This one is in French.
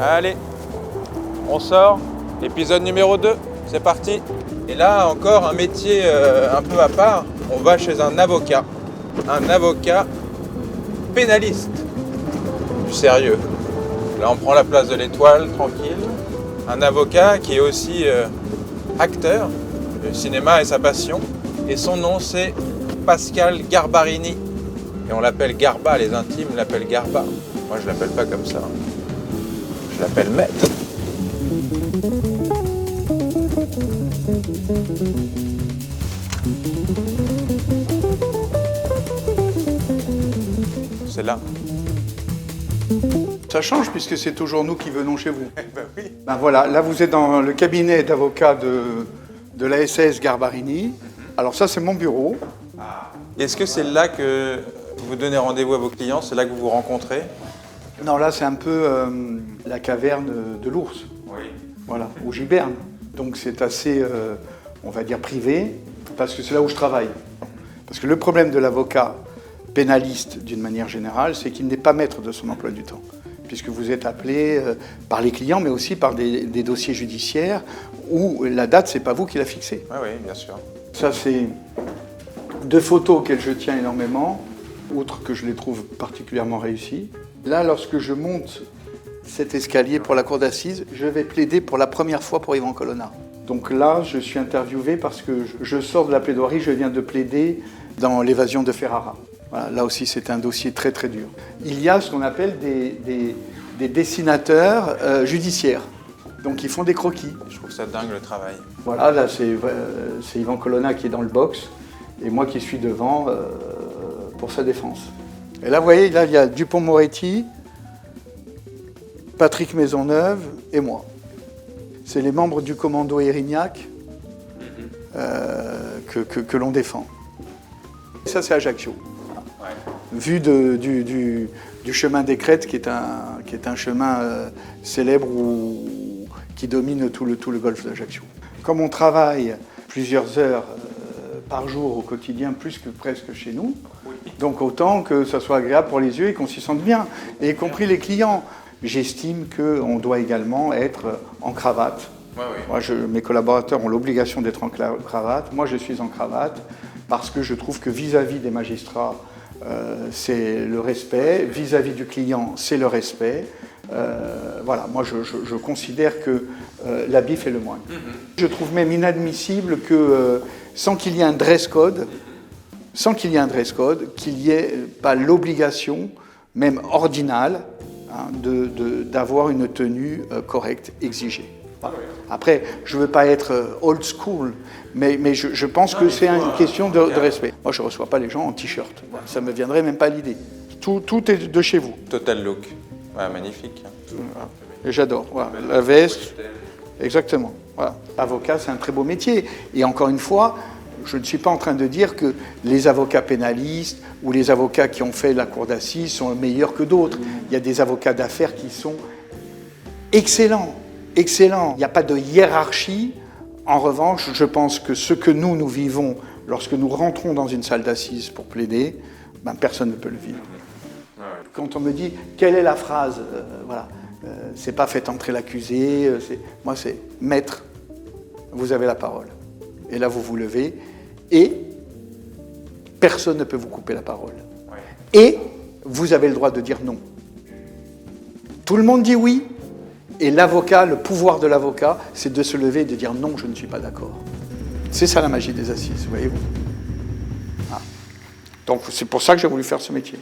Allez, on sort. Épisode numéro 2, c'est parti. Et là, encore un métier un peu à part. On va chez un avocat pénaliste. Du sérieux. Là, on prend la place de l'Étoile, tranquille. Un avocat qui est aussi acteur. Le cinéma est sa passion. Et son nom, c'est Pascal Garbarini. Et on l'appelle Garba, les intimes l'appellent Garba. Moi, je l'appelle pas comme ça. Je l'appelle Maître. C'est là. Ça change puisque c'est toujours nous qui venons chez vous. Ben oui. Ben voilà, là vous êtes dans le cabinet d'avocat de la SAS Garbarini. Alors ça c'est mon bureau. Est-ce que c'est là que vous donnez rendez-vous à vos clients? C'est là que vous vous rencontrez? Non, là c'est un peu la caverne de l'ours. Oui. Voilà, où j'hiberne. Donc c'est assez, on va dire, privé, parce que c'est là où je travaille. Parce que le problème de l'avocat pénaliste, d'une manière générale, c'est qu'il n'est pas maître de son emploi du temps. Puisque vous êtes appelé par les clients, mais aussi par des dossiers judiciaires, où la date, c'est pas vous qui la fixez. Oui, oui, bien sûr. Ça, c'est 2 photos auxquelles je tiens énormément, outre que je les trouve particulièrement réussies. Là, lorsque je monte cet escalier pour la cour d'assises, je vais plaider pour la première fois pour Yvan Colonna. Donc là, je suis interviewé parce que je sors de la plaidoirie, je viens de plaider dans l'évasion de Ferrara. Voilà, là aussi, c'est un dossier très très dur. Il y a ce qu'on appelle des dessinateurs judiciaires. Donc ils font des croquis. Je trouve ça dingue le travail. Voilà, là c'est Yvan Colonna qui est dans le box et moi qui suis devant pour sa défense. Et là, vous voyez, là, il y a Dupond-Moretti, Patrick Maisonneuve et moi. C'est les membres du commando Érignac que l'on défend. Ça, c'est Ajaccio. Ouais. Vu du chemin des Crêtes, qui est un chemin célèbre qui domine tout le golfe d'Ajaccio. Comme on travaille plusieurs heures par jour au quotidien, plus que presque chez nous, donc autant que ça soit agréable pour les yeux et qu'on s'y sente bien, et y compris les clients. J'estime qu'on doit également être en cravate. Ouais, oui. Moi, mes collaborateurs ont l'obligation d'être en cravate. Moi, je suis en cravate parce que je trouve que vis-à-vis des magistrats, c'est le respect. Vis-à-vis du client, c'est le respect. Voilà, moi, je considère que l'habit fait le moine. Je trouve même inadmissible que, sans qu'il y ait un dress code, qu'il n'y ait pas l'obligation, même ordinale, d'avoir une tenue correcte, exigée. Voilà. Après, je ne veux pas être old school, mais je pense que c'est une question de respect. Moi, je ne reçois pas les gens en t-shirt. Voilà, ça ne me viendrait même pas à l'idée. Tout est de chez vous. Total look. Ouais, magnifique. Voilà. Et j'adore. Voilà. La veste, exactement. Voilà. Avocat, c'est un très beau métier. Et encore une fois, je ne suis pas en train de dire que les avocats pénalistes ou les avocats qui ont fait la cour d'assises sont meilleurs que d'autres. Il y a des avocats d'affaires qui sont excellents, excellents. Il n'y a pas de hiérarchie. En revanche, je pense que ce que nous vivons lorsque nous rentrons dans une salle d'assises pour plaider, ben, personne ne peut le vivre. Quand on me dit quelle est la phrase, voilà, c'est pas faites entrer l'accusé, moi c'est maître, vous avez la parole. Et là vous vous levez et personne ne peut vous couper la parole. Et vous avez le droit de dire non. Tout le monde dit oui. Et l'avocat, le pouvoir de l'avocat, c'est de se lever et de dire non, je ne suis pas d'accord. C'est ça la magie des assises, voyez-vous. Ah. Donc c'est pour ça que j'ai voulu faire ce métier.